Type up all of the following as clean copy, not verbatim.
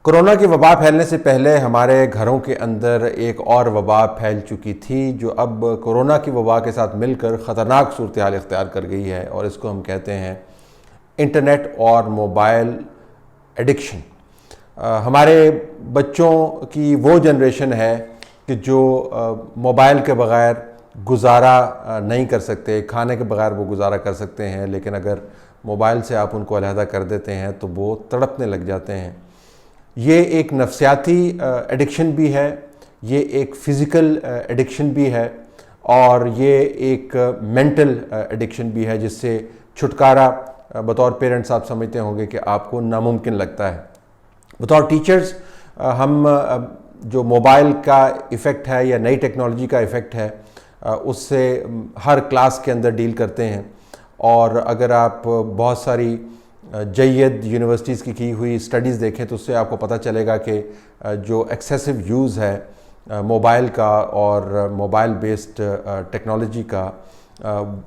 Corona کی وبا پھیلنے سے پہلے ہمارے گھروں کے اندر ایک اور وبا پھیل چکی تھی جو اب کورونا کی وبا کے ساتھ مل کر خطرناک صورتحال اختیار کر گئی ہے، اور اس کو ہم کہتے ہیں انٹرنیٹ اور موبائل ایڈکشن۔ ہمارے بچوں کی وہ جنریشن ہے کہ جو موبائل کے بغیر گزارا نہیں کر سکتے، کھانے کے بغیر وہ گزارا کر سکتے ہیں، لیکن اگر موبائل سے آپ ان کو علیحدہ کر دیتے ہیں تو وہ تڑپنے لگ جاتے ہیں۔ یہ ایک نفسیاتی ایڈکشن بھی ہے، یہ ایک فزیکل ایڈکشن بھی ہے، اور یہ ایک مینٹل ایڈکشن بھی ہے جس سے چھٹکارا بطور پیرنٹس آپ سمجھتے ہوں گے کہ آپ کو ناممکن لگتا ہے۔ بطور ٹیچرز ہم جو موبائل کا ایفیکٹ ہے یا نئی ٹیکنالوجی کا ایفیکٹ ہے اس سے ہر کلاس کے اندر ڈیل کرتے ہیں، اور اگر آپ بہت ساری جید یونیورسٹیز کی ہوئی اسٹڈیز دیکھیں تو اس سے آپ کو پتہ چلے گا کہ جو ایکسیسو یوز ہے موبائل کا اور موبائل بیسڈ ٹیکنالوجی کا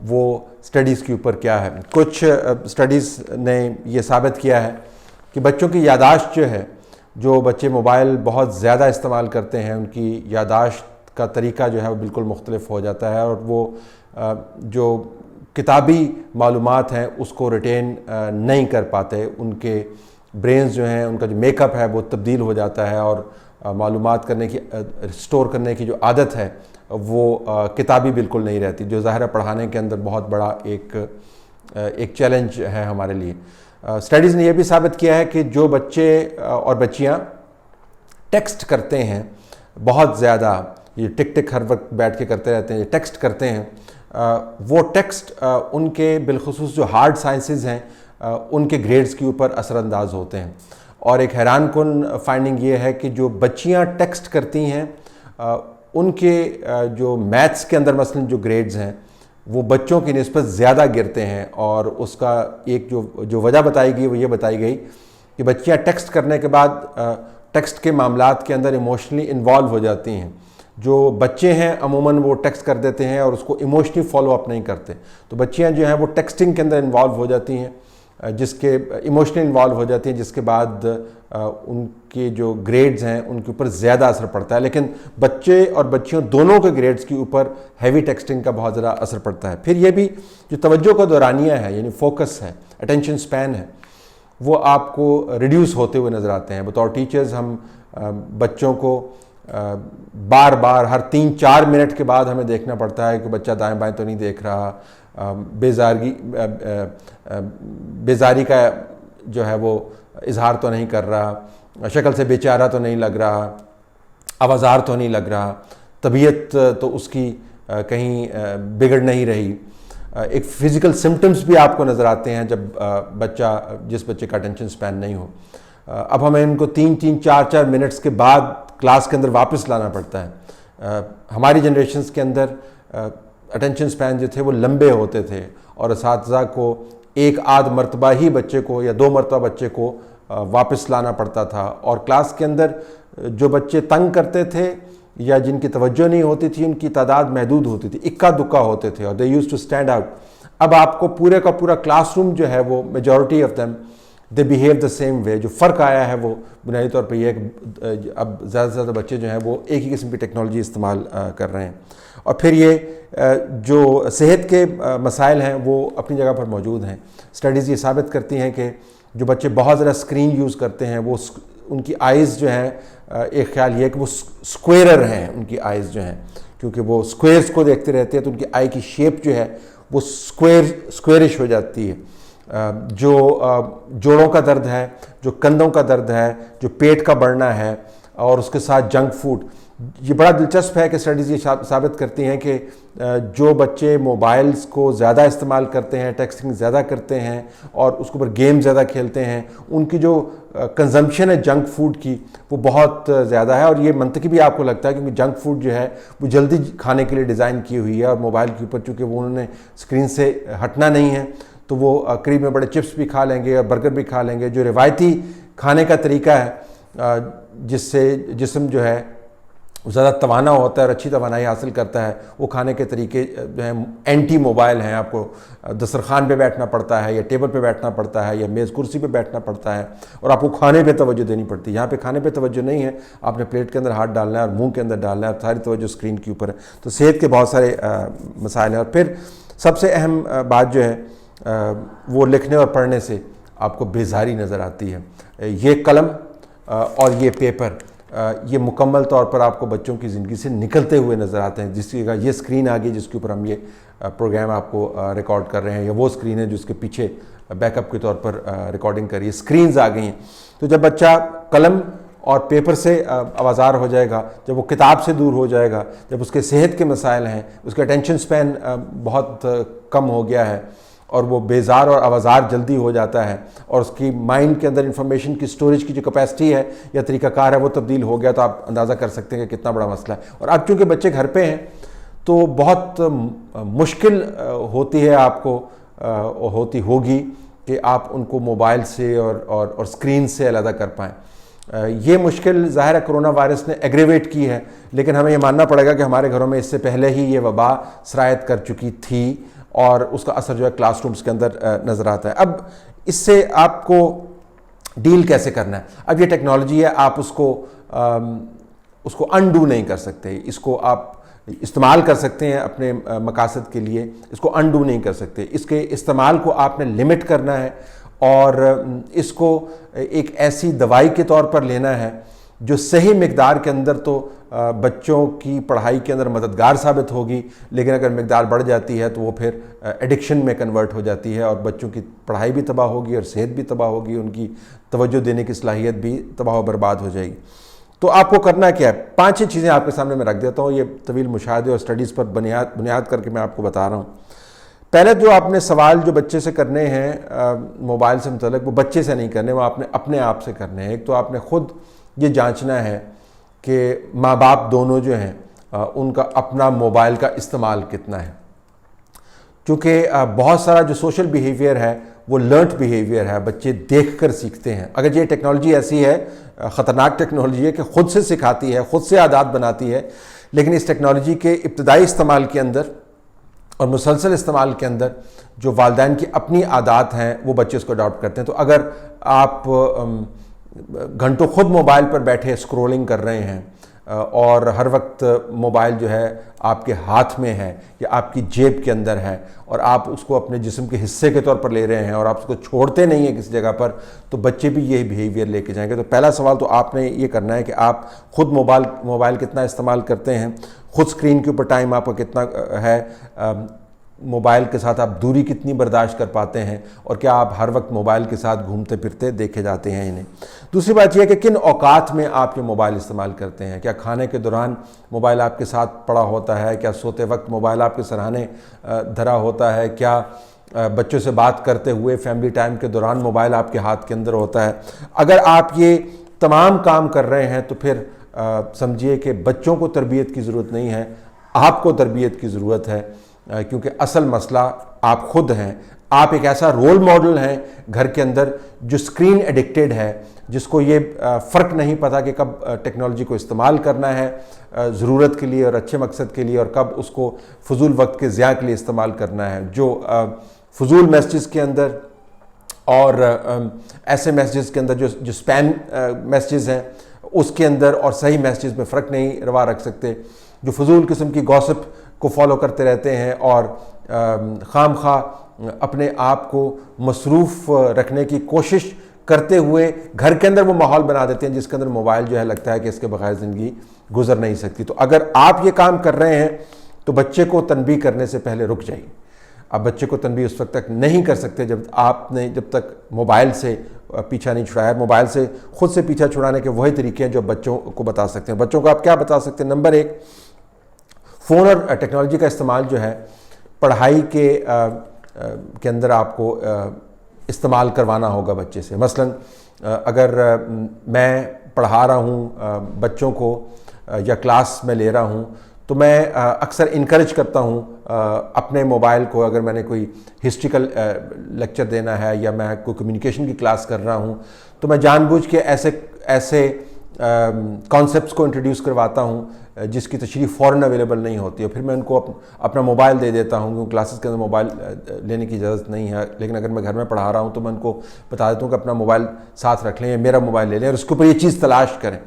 وہ اسٹڈیز کے اوپر کیا ہے۔ کچھ اسٹڈیز نے یہ ثابت کیا ہے کہ بچوں کی یادداشت جو ہے، جو بچے موبائل بہت زیادہ استعمال کرتے ہیں ان کی یادداشت کا طریقہ جو ہے وہ بالکل مختلف ہو جاتا ہے، اور وہ جو کتابی معلومات ہیں اس کو ریٹین نہیں کر پاتے، ان کے برینز جو ہیں ان کا جو میک اپ ہے وہ تبدیل ہو جاتا ہے، اور معلومات کرنے کی سٹور کرنے کی جو عادت ہے وہ کتابی بالکل نہیں رہتی، جو ظاہر ہے پڑھانے کے اندر بہت بڑا ایک چیلنج ہے ہمارے لیے۔ اسٹڈیز نے یہ بھی ثابت کیا ہے کہ جو بچے اور بچیاں ٹیکسٹ کرتے ہیں بہت زیادہ، یہ ٹک ٹک ہر وقت بیٹھ کے کرتے رہتے ہیں، یہ ٹیکسٹ کرتے ہیں، وہ ٹیکسٹ ان کے بالخصوص جو ہارڈ سائنسز ہیں ان کے گریڈز کے اوپر اثر انداز ہوتے ہیں۔ اور ایک حیران کن فائنڈنگ یہ ہے کہ جو بچیاں ٹیکسٹ کرتی ہیں ان کے جو میتھس کے اندر مثلا جو گریڈز ہیں وہ بچوں کی نسبت زیادہ گرتے ہیں، اور اس کا ایک جو وجہ بتائی گئی وہ یہ بتائی گئی کہ بچیاں ٹیکسٹ کرنے کے بعد ٹیکسٹ کے معاملات کے اندر ایموشنلی انوالو ہو جاتی ہیں۔ جو بچے ہیں عموماً وہ ٹیکسٹ کر دیتے ہیں اور اس کو ایموشنلی فالو اپ نہیں کرتے، تو بچیاں جو ہیں وہ ٹیکسٹنگ کے اندر انوالو ہو جاتی ہیں، ایموشنلی انوالو ہو جاتی ہیں، جس کے بعد ان کے جو گریڈز ہیں ان کے اوپر زیادہ اثر پڑتا ہے۔ لیکن بچے اور بچیوں دونوں کے گریڈز کے اوپر ہیوی ٹیکسٹنگ کا بہت زیادہ اثر پڑتا ہے۔ پھر یہ بھی جو توجہ کا دورانیہ ہے، یعنی فوکس ہے، اٹینشن سپین ہے، وہ آپ کو ریڈیوس ہوتے ہوئے نظر آتے ہیں۔ بطور ٹیچرز ہم بچوں کو بار بار ہر 3-4 منٹ کے بعد ہمیں دیکھنا پڑتا ہے کہ بچہ دائیں بائیں تو نہیں دیکھ رہا، بیزاری کا جو ہے وہ اظہار تو نہیں کر رہا، شکل سے بے چارہ تو نہیں لگ رہا، آوازار تو نہیں لگ رہا، طبیعت تو اس کی کہیں بگڑ نہیں رہی۔ ایک فزیکل سمٹمز بھی آپ کو نظر آتے ہیں جب جس بچے کا اٹینشن سپین نہیں ہو۔ اب ہمیں ان کو 3-4 منٹس کے بعد کلاس کے اندر واپس لانا پڑتا ہے۔ ہماری جنریشنز کے اندر اٹینشن سپین جو تھے وہ لمبے ہوتے تھے، اور اساتذہ کو ایک آدھ مرتبہ ہی بچے کو یا 2 مرتبہ بچے کو واپس لانا پڑتا تھا، اور کلاس کے اندر جو بچے تنگ کرتے تھے یا جن کی توجہ نہیں ہوتی تھی ان کی تعداد محدود ہوتی تھی، اکا دکا ہوتے تھے، اور they use to stand out. اب آپ کو پورے کا پورا کلاس روم جو ہے وہ majority of them they behave the same way. جو فرق آیا ہے وہ بنیادی طور پہ یہ ہے کہ اب زیادہ سے زیادہ بچے جو ہیں وہ ایک ہی قسم کی ٹیکنالوجی استعمال کر رہے ہیں، اور پھر یہ جو صحت کے مسائل ہیں وہ اپنی جگہ پر موجود ہیں۔ اسٹڈیز یہ ثابت کرتی ہیں کہ جو بچے بہت زیادہ اسکرین یوز کرتے ہیں وہ ان کی آئیز جو ہیں، ایک خیال یہ ہے کہ وہ اسکویرر ہیں ان کی آئیز جو ہیں، کیونکہ وہ اسکویئرز کو دیکھتے رہتے ہیں تو ان کی آئی کی شیپ جو ہے وہ اسکویرش ہو جاتی ہے۔ جو جوڑوں کا درد ہے، جو کندھوں کا درد ہے، جو پیٹ کا بڑھنا ہے، اور اس کے ساتھ جنک فوڈ، یہ بڑا دلچسپ ہے کہ اسٹڈیز یہ ثابت کرتی ہیں کہ جو بچے موبائلز کو زیادہ استعمال کرتے ہیں، ٹیکسٹنگ زیادہ کرتے ہیں، اور اس کے اوپر گیم زیادہ کھیلتے ہیں، ان کی جو کنزمپشن ہے جنک فوڈ کی وہ بہت زیادہ ہے۔ اور یہ منطقی بھی آپ کو لگتا ہے کیونکہ جنک فوڈ جو ہے وہ جلدی کھانے کے لیے ڈیزائن کی ہوئی ہے، اور موبائل کے اوپر چونکہ وہ انہوں نے اسکرین سے ہٹنا نہیں ہے تو وہ قریب میں بڑے چپس بھی کھا لیں گے اور برگر بھی کھا لیں گے۔ جو روایتی کھانے کا طریقہ ہے جس سے جسم جو ہے زیادہ توانا ہوتا ہے اور اچھی توانائی حاصل کرتا ہے. وہ کھانے کے طریقے جو ہیں اینٹی موبائل ہیں. آپ کو دسترخوان پہ بیٹھنا پڑتا ہے یا ٹیبل پہ بیٹھنا پڑتا ہے یا میز کرسی پہ بیٹھنا پڑتا ہے اور آپ کو کھانے پہ توجہ دینی پڑتی ہے. یہاں پہ کھانے پہ توجہ نہیں ہے, آپ نے پلیٹ کے اندر ہاتھ ڈالنا ہے اور منہ کے اندر ڈالنا ہے اور ساری توجہ اسکرین کے اوپر ہے. تو صحت کے بہت سارے مسائل ہیں. اور پھر سب سے اہم بات جو ہے وہ لکھنے اور پڑھنے سے آپ کو بیزاری نظر آتی ہے. یہ قلم اور یہ پیپر یہ مکمل طور پر آپ کو بچوں کی زندگی سے نکلتے ہوئے نظر آتے ہیں. جس کی یہ اسکرین آ گئی جس کے اوپر ہم یہ پروگرام آپ کو ریکارڈ کر رہے ہیں, یا وہ اسکرین ہے جس کے پیچھے بیک اپ کے طور پر ریکارڈنگ کر رہی ہے. اسکرینز آ گئی ہیں. تو جب بچہ قلم اور پیپر سے آوازار ہو جائے گا, جب وہ کتاب سے دور ہو جائے گا, جب اس کے صحت کے مسائل ہیں, اس کا اٹینشن سپین بہت کم ہو گیا ہے اور وہ بیزار اور آوازار جلدی ہو جاتا ہے, اور اس کی مائنڈ کے اندر انفارمیشن کی سٹوریج کی جو کیپیسٹی ہے یا طریقہ کار ہے وہ تبدیل ہو گیا, تو آپ اندازہ کر سکتے ہیں کہ کتنا بڑا مسئلہ ہے. اور اب چونکہ بچے گھر پہ ہیں تو بہت مشکل ہوتی ہے آپ کو ہوتی ہوگی کہ آپ ان کو موبائل سے اور اسکرین سے علیحدہ کر پائیں. یہ مشکل ظاہر ہے کرونا وائرس نے ایگریویٹ کی ہے, لیکن ہمیں یہ ماننا پڑے گا کہ ہمارے گھروں میں اس سے پہلے ہی یہ وبا سرایت کر چکی تھی اور اس کا اثر جو ہے کلاس رومز کے اندر نظر آتا ہے. اب اس سے آپ کو ڈیل کیسے کرنا ہے؟ اب یہ ٹیکنالوجی ہے, آپ اس کو انڈو نہیں کر سکتے. اس کو آپ استعمال کر سکتے ہیں اپنے مقاصد کے لیے, اس کو انڈو نہیں کر سکتے. اس کے استعمال کو آپ نے لمٹ کرنا ہے اور اس کو ایک ایسی دوائی کے طور پر لینا ہے جو صحیح مقدار کے اندر تو بچوں کی پڑھائی کے اندر مددگار ثابت ہوگی, لیکن اگر مقدار بڑھ جاتی ہے تو وہ پھر ایڈکشن میں کنورٹ ہو جاتی ہے اور بچوں کی پڑھائی بھی تباہ ہوگی اور صحت بھی تباہ ہوگی, ان کی توجہ دینے کی صلاحیت بھی تباہ و برباد ہو جائے گی. تو آپ کو کرنا کیا ہے؟ 5-6 چیزیں آپ کے سامنے میں رکھ دیتا ہوں. یہ طویل مشاہدے اور سٹڈیز پر بنیاد کر کے میں آپ کو بتا رہا ہوں. پہلے جو آپ نے سوال جو بچے سے کرنے ہیں موبائل سے متعلق, وہ بچے سے نہیں کرنے, وہ آپ نے اپنے آپ سے کرنے ہیں. ایک تو آپ نے خود یہ جانچنا ہے کہ ماں باپ دونوں جو ہیں ان کا اپنا موبائل کا استعمال کتنا ہے, کیونکہ بہت سارا جو سوشل بیہیویئر ہے وہ لرنٹ بیہیویئر ہے, بچے دیکھ کر سیکھتے ہیں. اگر یہ ٹیکنالوجی ایسی ہے, خطرناک ٹیکنالوجی ہے کہ خود سے سکھاتی ہے, خود سے عادات بناتی ہے, لیکن اس ٹیکنالوجی کے ابتدائی استعمال کے اندر اور مسلسل استعمال کے اندر جو والدین کی اپنی عادات ہیں وہ بچے اس کو اڈاپٹ کرتے ہیں. تو اگر آپ گھنٹوں خود موبائل پر بیٹھے اسکرولنگ کر رہے ہیں اور ہر وقت موبائل جو ہے آپ کے ہاتھ میں ہے یا آپ کی جیب کے اندر ہے اور آپ اس کو اپنے جسم کے حصے کے طور پر لے رہے ہیں اور آپ اس کو چھوڑتے نہیں ہیں کسی جگہ پر, تو بچے بھی یہی بیہیویئر لے کے جائیں گے. تو پہلا سوال تو آپ نے یہ کرنا ہے کہ آپ خود موبائل کتنا استعمال کرتے ہیں, خود اسکرین کے اوپر ٹائم آپ کا کتنا ہے, موبائل کے ساتھ آپ دوری کتنی برداشت کر پاتے ہیں, اور کیا آپ ہر وقت موبائل کے ساتھ گھومتے پھرتے دیکھے جاتے ہیں انہیں. دوسری بات یہ ہے کہ کن اوقات میں آپ یہ موبائل استعمال کرتے ہیں. کیا کھانے کے دوران موبائل آپ کے ساتھ پڑا ہوتا ہے؟ کیا سوتے وقت موبائل آپ کے سرہانے دھرا ہوتا ہے؟ کیا بچوں سے بات کرتے ہوئے فیملی ٹائم کے دوران موبائل آپ کے ہاتھ کے اندر ہوتا ہے؟ اگر آپ یہ تمام کام کر رہے ہیں تو پھر سمجھیے کہ بچوں کو تربیت کی ضرورت نہیں ہے, آپ کو تربیت کی ضرورت ہے, کیونکہ اصل مسئلہ آپ خود ہیں. آپ ایک ایسا رول ماڈل ہیں گھر کے اندر جو اسکرین ایڈکٹیڈ ہے, جس کو یہ فرق نہیں پتا کہ کب ٹیکنالوجی کو استعمال کرنا ہے ضرورت کے لیے اور اچھے مقصد کے لیے, اور کب اس کو فضول وقت کے ضیاع کے لیے استعمال کرنا ہے. جو فضول میسیجز کے اندر اور ایسے میسیجز کے اندر جو اسپیم میسیجز ہیں اس کے اندر اور صحیح میسیجز میں فرق نہیں روا رکھ سکتے, جو فضول قسم کی گوسپ کو فالو کرتے رہتے ہیں اور خام خواہ اپنے آپ کو مصروف رکھنے کی کوشش کرتے ہوئے گھر کے اندر وہ ماحول بنا دیتے ہیں جس کے اندر موبائل جو ہے لگتا ہے کہ اس کے بغیر زندگی گزر نہیں سکتی. تو اگر آپ یہ کام کر رہے ہیں تو بچے کو تنبیہ کرنے سے پہلے رک جائیے. آپ بچے کو تنبیہ اس وقت تک نہیں کر سکتے جب تک موبائل سے پیچھا نہیں چھڑایا. موبائل سے خود سے پیچھا چھڑانے کے وہی طریقے ہیں جو بچوں کو بتا سکتے ہیں. بچوں کو آپ کیا بتا سکتے ہیں؟ نمبر 1, فون اور ٹیکنالوجی کا استعمال جو ہے پڑھائی کے اندر آپ کو استعمال کروانا ہوگا بچے سے. مثلا اگر میں پڑھا رہا ہوں بچوں کو یا کلاس میں لے رہا ہوں تو میں اکثر انکریج کرتا ہوں اپنے موبائل کو. اگر میں نے کوئی ہسٹری کا لیکچر دینا ہے یا میں کوئی کمیونیکیشن کی کلاس کر رہا ہوں تو میں جان بوجھ کے ایسے کانسیپٹس کو انٹروڈیوس کرواتا ہوں جس کی تشریح فوراً اویلیبل نہیں ہوتی ہے. پھر میں ان کو اپنا موبائل دے دیتا ہوں کیونکہ کلاسز کے اندر موبائل لینے کی اجازت نہیں ہے, لیکن اگر میں گھر میں پڑھا رہا ہوں تو میں ان کو بتا دیتا ہوں کہ اپنا موبائل ساتھ رکھ لیں یا میرا موبائل لے لیں اور اس کے اوپر یہ چیز تلاش کریں.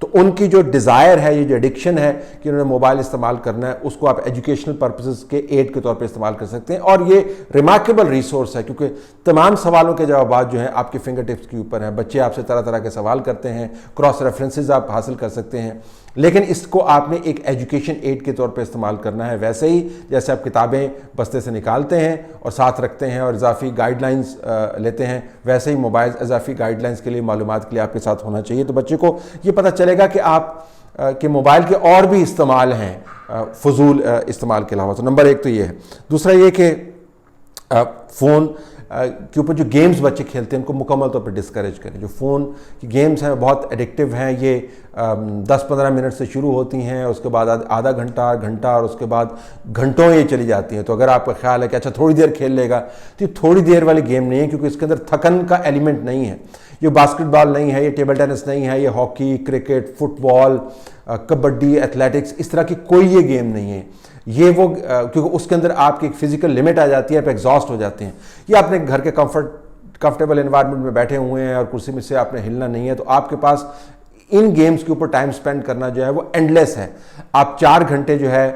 تو ان کی جو ڈیزائر ہے, یہ جو ایڈکشن ہے کہ انہوں نے موبائل استعمال کرنا ہے, اس کو آپ ایجوکیشنل پرپسز کے ایڈ کے طور پہ استعمال کر سکتے ہیں. اور یہ ریمارکیبل ریسورس ہے کیونکہ تمام سوالوں کے جوابات جو ہیں آپ کے فنگر ٹپس کے اوپر ہیں. بچے آپ سے طرح طرح کے سوال کرتے ہیں, کراس ریفرنسز آپ حاصل کر سکتے ہیں, لیکن اس کو آپ نے ایک ایجوکیشن ایڈ کے طور پہ استعمال کرنا ہے. ویسے ہی جیسے آپ کتابیں بستے سے نکالتے ہیں اور ساتھ رکھتے ہیں اور اضافی گائیڈ لائنز لیتے ہیں, ویسے ہی موبائل اضافی گائیڈ لائنز کے لیے, معلومات کے لیے آپ کے ساتھ ہونا چاہیے. تو بچے کو یہ پتہ چلے گا کہ آپ کے موبائل کے اور بھی استعمال ہیں فضول استعمال کے علاوہ. تو نمبر ایک تو یہ ہے. دوسرا یہ کہ فون کے اوپر جو گیمز بچے کھیلتے ہیں ان کو مکمل طور پر ڈسکریج کریں. جو فون کی گیمز ہیں بہت ایڈکٹیو ہیں, یہ 10-15 منٹ سے شروع ہوتی ہیں, اس کے بعد آدھا گھنٹہ اور اس کے بعد گھنٹوں یہ چلی جاتی ہیں. تو اگر آپ کا خیال ہے کہ اچھا تھوڑی دیر کھیل لے گا, تو یہ تھوڑی دیر والی گیم نہیں ہے کیونکہ اس کے اندر تھکن کا ایلیمنٹ نہیں ہے. یہ باسکٹ بال نہیں ہے, یہ ٹیبل ٹینس نہیں ہے, یہ ہاکی, کرکٹ, فٹ بال, کبڈی, ایتھلیٹکس, اس طرح کی کوئی یہ گیم نہیں ہے. یہ وہ کیونکہ اس کے اندر آپ کی ایک فزیکل لمٹ آ جاتی ہے, آپ ایگزاسٹ ہو جاتے ہیں. یہ اپنے گھر کے کمفرٹیبل انوائرمنٹ میں بیٹھے ہوئے ہیں اور کرسی میں سے آپ نے ہلنا نہیں ہے, تو آپ کے پاس ان گیمز کے اوپر ٹائم سپینڈ کرنا جو ہے وہ اینڈ لیس ہے. آپ 4 گھنٹے جو ہے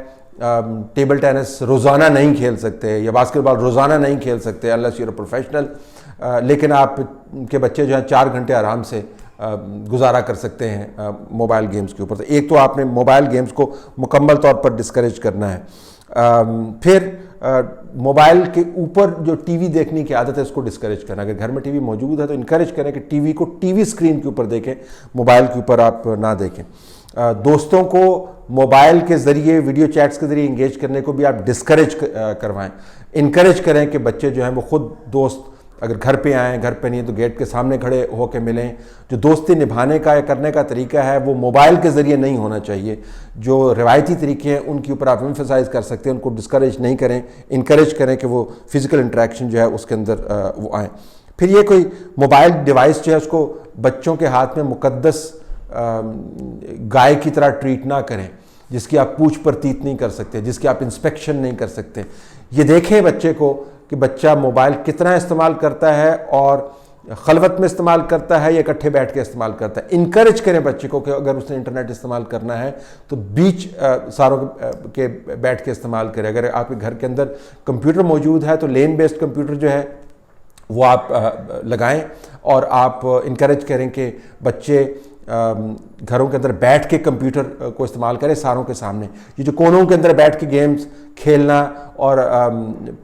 ٹیبل ٹینس روزانہ نہیں کھیل سکتے یا باسکٹ بال روزانہ نہیں کھیل سکتے unless you're a professional, لیکن آپ کے بچے جو ہیں 4 گھنٹے آرام سے گزارا کر سکتے ہیں موبائل گیمز کے اوپر. تو ایک تو آپ نے موبائل گیمز کو مکمل طور پر ڈسکریج کرنا ہے. پھر موبائل کے اوپر جو ٹی وی دیکھنے کی عادت ہے اس کو ڈسکریج کرنا. اگر گھر میں ٹی وی موجود ہے تو انکریج کریں کہ ٹی وی کو ٹی وی اسکرین کے اوپر دیکھیں, موبائل کے اوپر آپ نہ دیکھیں. دوستوں کو موبائل کے ذریعے ویڈیو چیٹس کے ذریعے انگیج کرنے کو بھی آپ ڈسکریج کروائیں. انکریج کریں کہ بچے جو ہیں وہ خود دوست اگر گھر پہ آئیں, گھر پہ نہیں تو گیٹ کے سامنے کھڑے ہو کے ملیں. جو دوستی نبھانے کا یا کرنے کا طریقہ ہے وہ موبائل کے ذریعے نہیں ہونا چاہیے. جو روایتی طریقے ہیں ان کے اوپر آپ ایمفسائز کر سکتے ہیں, ان کو ڈسکریج نہیں کریں, انکریج کریں کہ وہ فزیکل انٹریکشن جو ہے اس کے اندر وہ آئیں. پھر یہ کوئی موبائل ڈیوائس جو ہے اس کو بچوں کے ہاتھ میں مقدس گائے کی طرح ٹریٹ نہ کریں جس کی آپ پوچھ پرتیت نہیں کر سکتے, جس کی آپ انسپیکشن نہیں کر سکتے. یہ دیکھیں بچے کو کہ بچہ موبائل کتنا استعمال کرتا ہے اور خلوت میں استعمال کرتا ہے یا اکٹھے بیٹھ کے استعمال کرتا ہے. انکریج کریں بچے کو کہ اگر اس نے انٹرنیٹ استعمال کرنا ہے تو بیچ ساروں کے بیٹھ کے استعمال کرے. اگر آپ کے گھر کے اندر کمپیوٹر موجود ہے تو لین بیسڈ کمپیوٹر جو ہے وہ آپ لگائیں اور آپ انکریج کریں کہ بچے گھروں کے اندر بیٹھ کے کمپیوٹر کو استعمال کریں ساروں کے سامنے. یہ جو کونوں کے اندر بیٹھ کے گیمز کھیلنا اور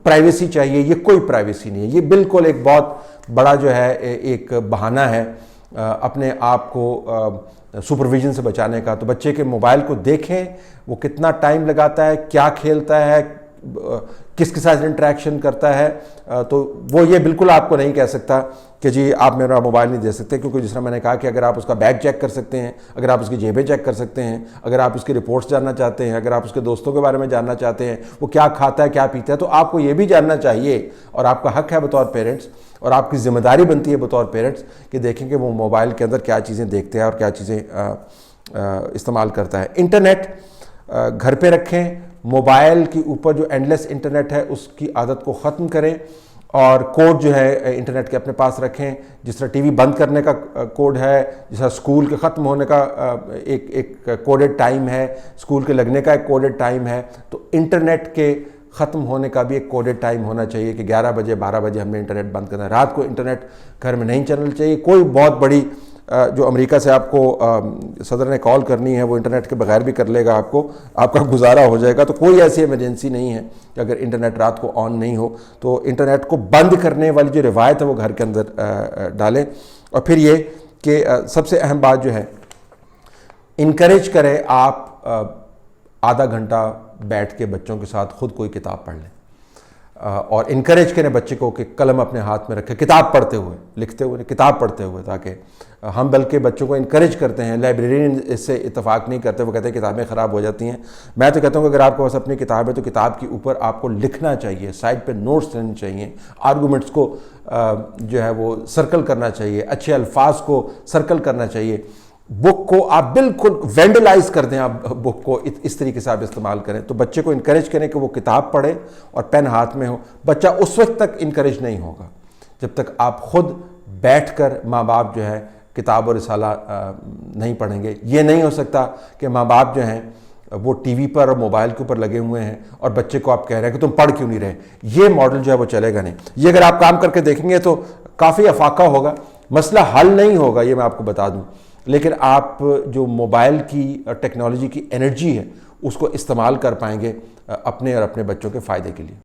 پرائیویسی چاہیے, یہ کوئی پرائیویسی نہیں ہے. یہ بالکل ایک بہت بڑا جو ہے ایک بہانہ ہے اپنے آپ کو سپرویژن سے بچانے کا. تو بچے کے موبائل کو دیکھیں وہ کتنا ٹائم لگاتا ہے, کیا کھیلتا ہے, کس کے ساتھ انٹریکشن کرتا ہے. تو وہ یہ بالکل آپ کو نہیں کہہ سکتا کہ جی آپ میرا موبائل نہیں دے سکتے, کیونکہ جس طرح میں نے کہا کہ اگر آپ اس کا بیگ چیک کر سکتے ہیں, اگر آپ اس کی جیبیں چیک کر سکتے ہیں, اگر آپ اس کی رپورٹس جاننا چاہتے ہیں, اگر آپ اس کے دوستوں کے بارے میں جاننا چاہتے ہیں, وہ کیا کھاتا ہے کیا پیتا ہے, تو آپ کو یہ بھی جاننا چاہیے اور آپ کا حق ہے بطور پیرنٹس اور آپ کی ذمہ داری بنتی ہے بطور پیرنٹس کہ دیکھیں کہ وہ موبائل کے اندر کیا چیزیں دیکھتے ہیں اور کیا چیزیں استعمال کرتا ہے. انٹرنیٹ گھر پہ رکھیں, موبائل کے اوپر جو اینڈلیس انٹرنیٹ ہے اس کی عادت کو ختم کریں اور کوڈ جو ہے انٹرنیٹ کے اپنے پاس رکھیں. جس طرح ٹی وی بند کرنے کا کوڈ ہے, جس طرح اسکول کے ختم ہونے کا ایک کوڈڈ ٹائم ہے, اسکول کے لگنے کا ایک کوڈڈ ٹائم ہے, تو انٹرنیٹ کے ختم ہونے کا بھی ایک کوڈڈ ٹائم ہونا چاہیے کہ 11 بجے 12 بجے ہم نے انٹرنیٹ بند کرنا ہے. رات کو انٹرنیٹ گھر میں نہیں چلنا چاہیے. کوئی بہت بڑی جو امریکہ سے آپ کو صدر نے کال کرنی ہے وہ انٹرنیٹ کے بغیر بھی کر لے گا, آپ کا گزارا ہو جائے گا. تو کوئی ایسی ایمرجنسی نہیں ہے کہ اگر انٹرنیٹ رات کو آن نہیں ہو تو انٹرنیٹ کو بند کرنے والی جو روایت ہے وہ گھر کے اندر ڈالیں. اور پھر یہ کہ سب سے اہم بات جو ہے انکریج کریں آپ آدھا گھنٹہ بیٹھ کے بچوں کے ساتھ خود کوئی کتاب پڑھ لیں اور انکریج کریں بچے کو کہ قلم اپنے ہاتھ میں رکھے, کتاب پڑھتے ہوئے, لکھتے ہوئے, کتاب پڑھتے ہوئے. تاکہ ہم بلکہ بچوں کو انکریج کرتے ہیں, لائبریرین اس سے اتفاق نہیں کرتے, وہ کہتے ہیں کتابیں خراب ہو جاتی ہیں. میں تو کہتا ہوں کہ اگر آپ کے پاس اپنی کتاب ہے تو کتاب کے اوپر آپ کو لکھنا چاہیے, سائڈ پہ نوٹس لینے چاہیے, آرگومنٹس کو جو ہے وہ سرکل کرنا چاہیے, اچھے الفاظ کو سرکل کرنا چاہیے. بک کو آپ بالکل وینڈلائز کر دیں، آپ بک کو اس طریقے سے آپ استعمال کریں، تو بچے کو انکریج کریں کہ وہ کتاب پڑھے اور پین ہاتھ میں ہو۔ بچہ اس وقت تک انکریج نہیں ہوگا جب تک آپ خود بیٹھ کر ماں باپ جو ہے کتاب اور رسالہ نہیں پڑھیں گے۔ یہ نہیں ہو سکتا کہ ماں باپ جو ہیں وہ ٹی وی پر اور موبائل کے اوپر لگے ہوئے ہیں اور بچے کو آپ کہہ رہے ہیں کہ تم پڑھ کیوں نہیں رہے۔ یہ ماڈل جو ہے وہ چلے گا نہیں۔ یہ اگر آپ کام کر کے دیکھیں گے تو کافی افاقہ ہوگا، مسئلہ حل نہیں ہوگا، یہ میں آپ کو بتا دوں، لیکن آپ جو موبائل کی ٹیکنالوجی کی انرجی ہے اس کو استعمال کر پائیں گے اپنے اور اپنے بچوں کے فائدے کے لیے۔